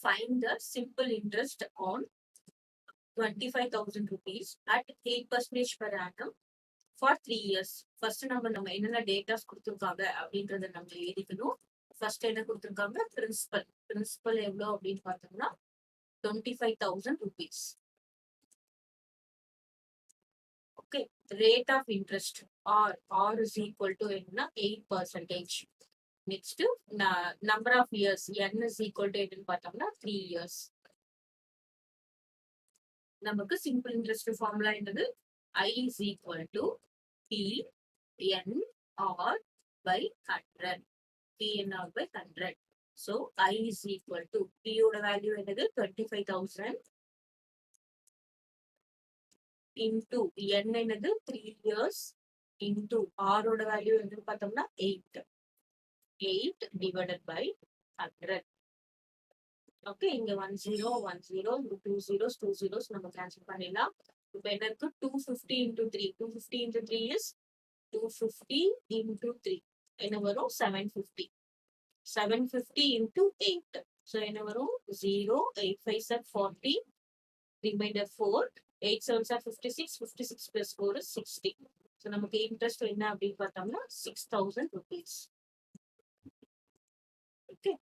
find the simple interest on 25,000 rupees at 8% per annum for 3 years. First நம்ம என்னென்ன datas கொடுத்துருக்காங்க அப்படின்றத நம்ம எழுதிக்கணும். ஃபர்ஸ்ட் என்ன கொடுத்துருக்காங்க? பிரின்சிபல் எவ்வளோ அப்படின்னு பார்த்தோம்னா 25,000 rupees. Okay, rate of interest r is equal to என்ன 8%. Next number of years n is equal to என்னன்னு பார்த்தோம்னா 3 years. நமக்கு சிம்பிள் இன்ட்ரெஸ்ட் ஃபார்முலா என்னது? I is equal to P N R by 100. PNR by 100. So I is equal to P ஓட value என்னது? 25,000 into N என்னது? 3 years into R ஓட value என்னன்னு பார்த்தோம்னா 8. 8 divided by 100. ஓகே, இங்க 1 0 1 0 2 zeros 2 zeros நம்ம cancel பண்ணிடலாம். இப்போ என்ன இருக்கு? 250 into 3. 250 into 3 is 250 into 3. என்ன வரும்? 750. 750 into 8. So என்ன வரும்? 0 8 5 are 40. Remainder 4. 8 7 are 56. 56 plus 4 is 60. So நமக்கு இன்ட்ரெஸ்ட் என்ன அப்படின்னு பார்த்தோம்னா 6,000 rupees. Okay.